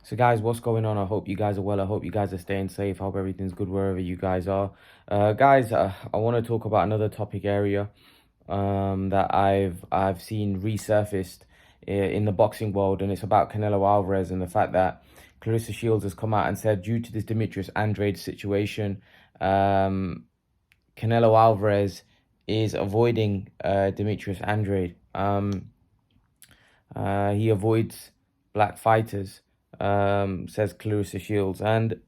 So guys, what's going on? I hope you guys are well. I hope you guys are staying safe. I hope everything's good wherever you guys are. Guys, I want to talk about another topic area that I've seen resurfaced in the boxing world, and it's about Canelo Alvarez and the fact that Clarissa Shields has come out and said due to this Demetrius Andrade situation, Canelo Alvarez is avoiding Demetrius Andrade. He avoids black fighters, says Clarissa Shields, and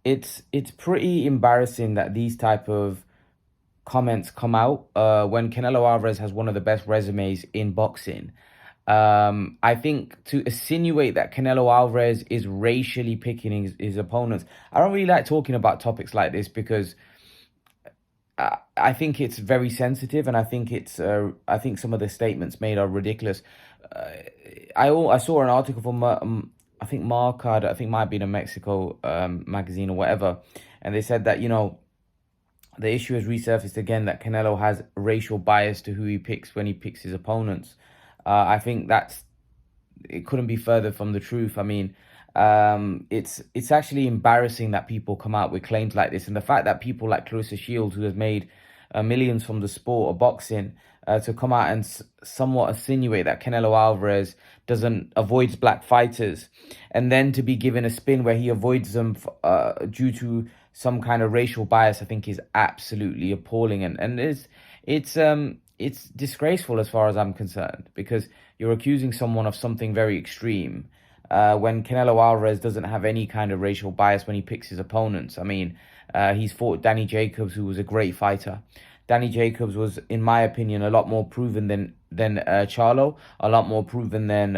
it's pretty embarrassing that these type of comments come out when Canelo Alvarez has one of the best resumes in boxing. I think to insinuate that Canelo Alvarez is racially picking his opponents, I don't really like talking about topics like this because I think it's very sensitive, and I think some of the statements made are ridiculous. Uh, I saw an article from I think Marcad, I think it might have been a Mexico magazine or whatever, and they said that the issue has resurfaced again that Canelo has racial bias to who he picks when he picks his opponents. I think it couldn't be further from the truth. I mean, it's actually embarrassing that people come out with claims like this, and the fact that people like Clarissa Shields, who has made millions from the sport of boxing, to come out and somewhat insinuate that Canelo Alvarez doesn't avoids black fighters, and then to be given a spin where he avoids them due to some kind of racial bias, I think is absolutely appalling, and it's disgraceful as far as I'm concerned, because you're accusing someone of something very extreme when Canelo Alvarez doesn't have any kind of racial bias when he picks his opponents. I mean, he's fought Danny Jacobs, who was a great fighter. Danny Jacobs was, in my opinion, a lot more proven than Charlo, a lot more proven than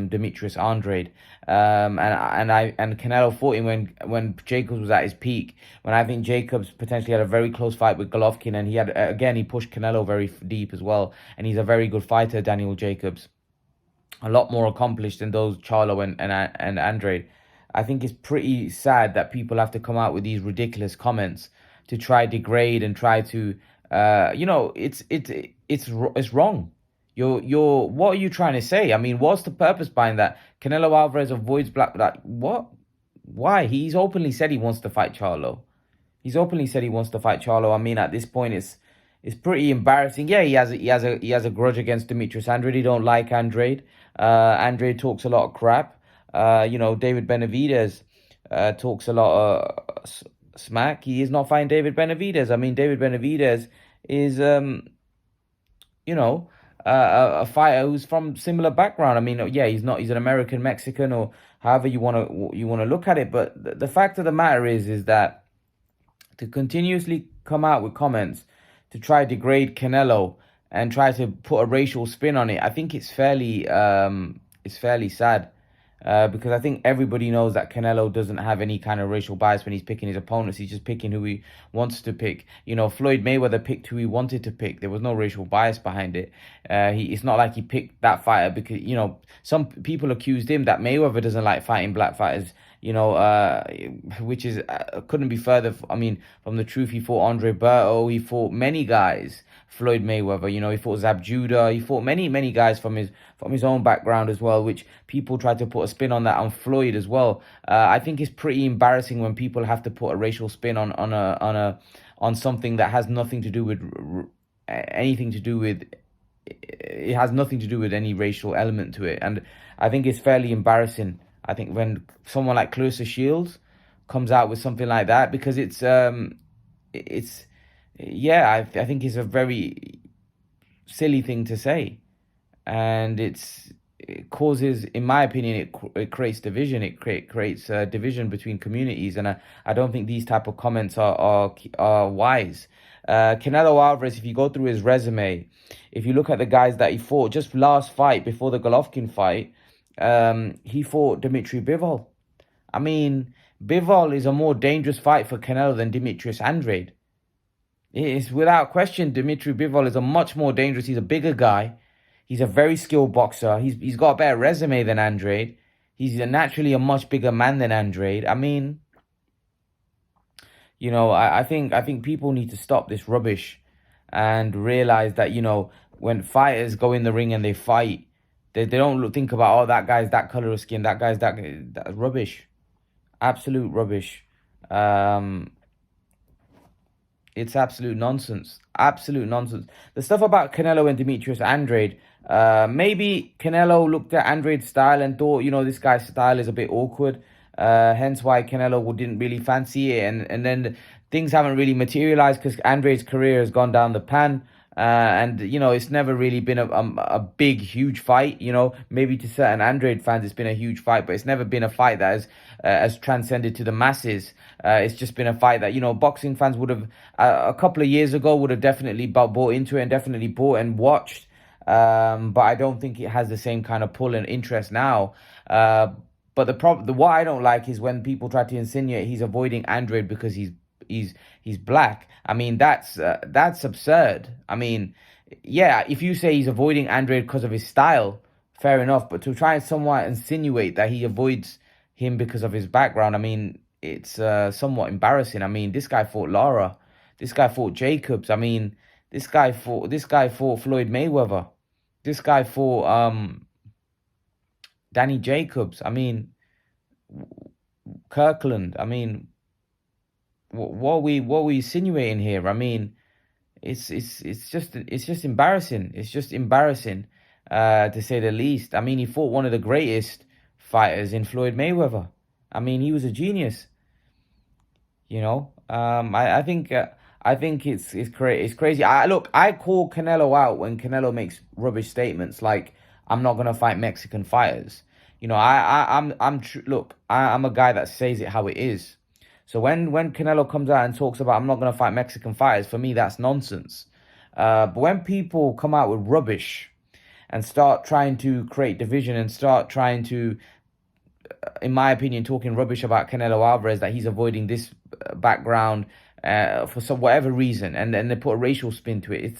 Demetrius Andrade. And Canelo fought him when Jacobs was at his peak. When I think Jacobs potentially had a very close fight with Golovkin, and he had again he pushed Canelo very deep as well. And he's a very good fighter, Daniel Jacobs, a lot more accomplished than those Charlo and Andrade. I think it's pretty sad that people have to come out with these ridiculous comments to try degrade and try to it's wrong. You're what are you trying to say? I mean, what's the purpose behind that? Canelo Alvarez avoids black, like what? Why? He's openly said he wants to fight Charlo. He's openly said he wants to fight Charlo. I mean, at this point, it's pretty embarrassing. Yeah, he has a grudge against Demetrius Andrade. He don't like Andrade. Andrade talks a lot of crap. David Benavidez talks a lot of smack. He is not fighting David Benavidez. I mean, David Benavidez is a fighter who's from similar background. I mean, yeah, he's an American Mexican, or however you want to look at it. But the fact of the matter is that to continuously come out with comments to try to degrade Canelo and try to put a racial spin on it, I think it's fairly sad. Because I think everybody knows that Canelo doesn't have any kind of racial bias when he's picking his opponents. He's just picking who he wants to pick. Floyd Mayweather picked who he wanted to pick. There was no racial bias behind it. It's not like he picked that fighter because, some people accused him that Mayweather doesn't like fighting black fighters, which is couldn't be further. I mean, from the truth. He fought Andre Berto. He fought many guys. Floyd Mayweather, he fought Zab Judah. He fought many guys from his own background as well, which people try to put a spin on that on Floyd as well. I think it's pretty embarrassing when people have to put a racial spin on something that has nothing to do with anything to do with it has nothing to do with any racial element to it. And I think it's fairly embarrassing. I think when someone like Clarissa Shields comes out with something like that, because it's yeah, I think it's a very silly thing to say, and it causes, in my opinion, it creates division. It creates division between communities, and I don't think these type of comments are wise. Canelo Alvarez, if you go through his resume, if you look at the guys that he fought, just last fight before the Golovkin fight, he fought Dimitri Bivol. I mean, Bivol is a more dangerous fight for Canelo than Demetrius Andrade. It's without question, Dimitri Bivol is a much more dangerous. He's a bigger guy. He's a very skilled boxer. He's got a better resume than Andrade. He's naturally a much bigger man than Andrade. I mean, I think people need to stop this rubbish and realize that, when fighters go in the ring and they fight, They don't think about, oh, that guy's that color of skin, that guy's that's rubbish, absolute rubbish. Um, it's absolute nonsense. Absolute nonsense. The stuff about Canelo and Demetrius Andrade, maybe Canelo looked at Andrade's style and thought, this guy's style is a bit awkward. Hence why Canelo didn't really fancy it. And then things haven't really materialized because Andrade's career has gone down the pan. And it's never really been a big, huge fight. Maybe to certain Andrade fans, it's been a huge fight, but it's never been a fight that has transcended to the masses. It's just been a fight that boxing fans would have a couple of years ago would have definitely bought into it and definitely bought and watched. But I don't think it has the same kind of pull and interest now. But what I don't like is when people try to insinuate he's avoiding Andrade because he's black. I mean, that's absurd. I mean, yeah, if you say he's avoiding Andrade because of his style, fair enough. But to try and somewhat insinuate that he avoids him because of his background, I mean, it's somewhat embarrassing. I mean, this guy fought Lara. This guy fought Jacobs. I mean, this guy fought Floyd Mayweather. This guy fought Danny Jacobs. I mean, Kirkland. I mean, what are we insinuating here? I mean, it's just embarrassing. It's just embarrassing, to say the least. I mean, he fought one of the greatest fighters in Floyd Mayweather. I mean, he was a genius. I think it's crazy. I call Canelo out when Canelo makes rubbish statements like, "I'm not gonna fight Mexican fighters." I'm a guy that says it how it is. So when Canelo comes out and talks about, "I'm not gonna fight Mexican fighters," for me that's nonsense. But when people come out with rubbish and start trying to create division and start trying to, in my opinion, talking rubbish about Canelo Alvarez, that he's avoiding this background for some whatever reason, and then they put a racial spin to it.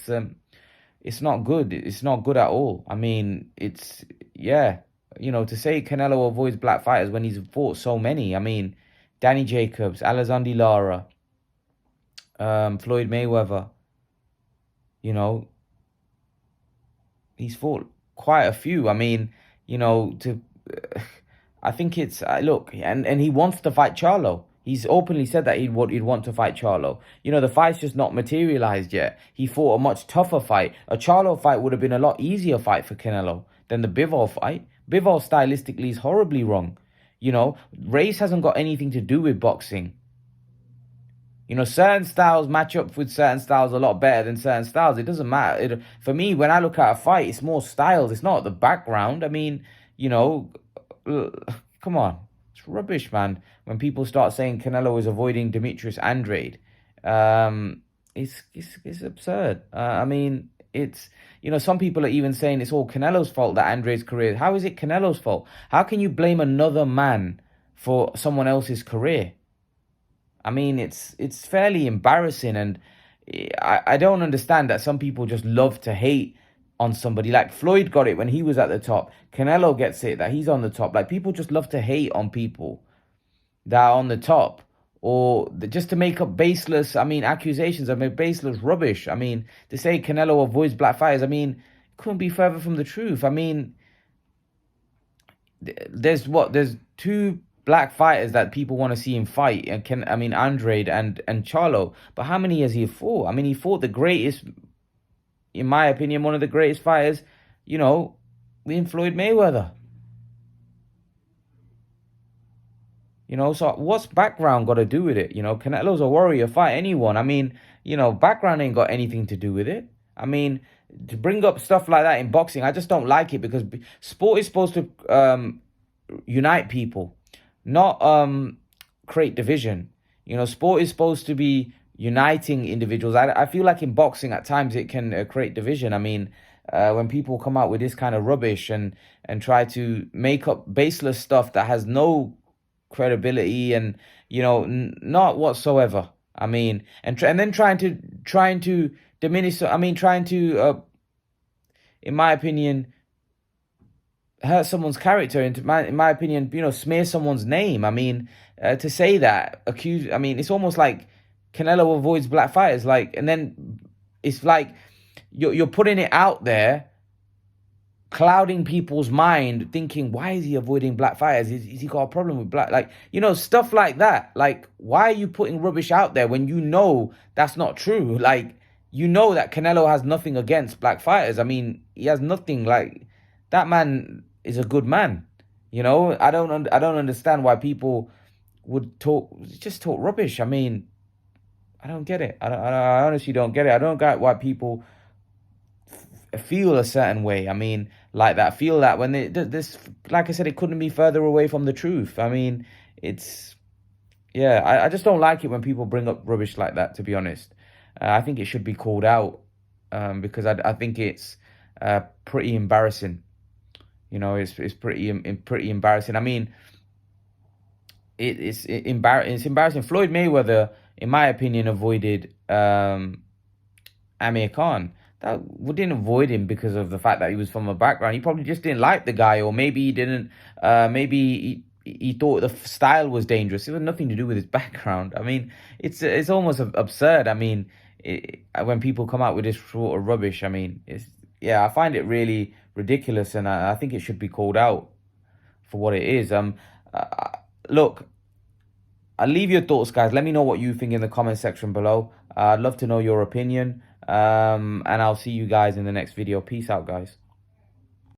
It's not good. It's not good at all. I mean, to say Canelo avoids black fighters when he's fought so many. I mean, Danny Jacobs, Alexander Lara, Floyd Mayweather. He's fought quite a few. I mean, I think it's look, and he wants to fight Charlo. He's openly said that he'd want to fight Charlo. The fight's just not materialized yet. He fought a much tougher fight. A Charlo fight would have been a lot easier fight for Canelo than the Bivol fight. Bivol stylistically is horribly wrong. Race hasn't got anything to do with boxing. Certain styles match up with certain styles a lot better than certain styles. It doesn't matter. For me, when I look at a fight, it's more styles. It's not the background. I mean, come on. It's rubbish, man. When people start saying Canelo is avoiding Demetrius Andrade, it's absurd. I mean, it's, some people are even saying it's all Canelo's fault that Andrade's career. How is it Canelo's fault? How can you blame another man for someone else's career? I mean, it's fairly embarrassing, and I don't understand that some people just love to hate on somebody. Like Floyd got it when he was at the top. Canelo gets it that he's on the top. Like, people just love to hate on people that are on the top, or just to make up baseless, accusations. Baseless rubbish. I mean, to say Canelo avoids black fighters, I mean, couldn't be further from the truth. I mean, there's two black fighters that people want to see him fight, and Andrade and Charlo. But how many has he fought? I mean, he fought the greatest, in my opinion, one of the greatest fighters, in Floyd Mayweather. So what's background got to do with it? Canelo's a warrior, fight anyone. I mean, background ain't got anything to do with it. I mean, to bring up stuff like that in boxing, I just don't like it, because sport is supposed to unite people, not create division. Sport is supposed to be uniting individuals. I feel like in boxing at times it can create division. I mean, when people come out with this kind of rubbish and try to make up baseless stuff that has no credibility and not whatsoever. I mean, and then trying to diminish. I mean, trying to, in my opinion, hurt someone's character. In my opinion, smear someone's name. I mean, to say that, accuse. I mean, it's almost like Canelo avoids black fighters. Like, and then it's like you're putting it out there clouding people's mind, thinking, why is he avoiding black fighters? Is he got a problem with black? Like, stuff like that. Like, why are you putting rubbish out there when you know that's not true? Like, you know that Canelo has nothing against black fighters. I mean, he has nothing. Like, that man is a good man. I don't understand why people would talk rubbish. I mean, I don't get it. I honestly don't get it. I don't get why people feel a certain way. I mean, like that, feel that when this, like I said, it couldn't be further away from the truth. I mean, it's, yeah, I just don't like it when people bring up rubbish like that, to be honest. I think it should be called out, because I think it's pretty embarrassing. It's pretty embarrassing. I mean, it's embarrassing. Floyd Mayweather, in my opinion, avoided Amir Khan. That we didn't avoid him because of the fact that he was from a background. He probably just didn't like the guy, or maybe he didn't. Maybe he thought the style was dangerous. It had nothing to do with his background. I mean, it's almost absurd. I mean, when people come out with this sort of rubbish, I mean, yeah, I find it really ridiculous, and I think it should be called out for what it is. Look, I'll leave your thoughts, guys. Let me know what you think in the comment section below. I'd love to know your opinion. And I'll see you guys in the next video. Peace out, guys.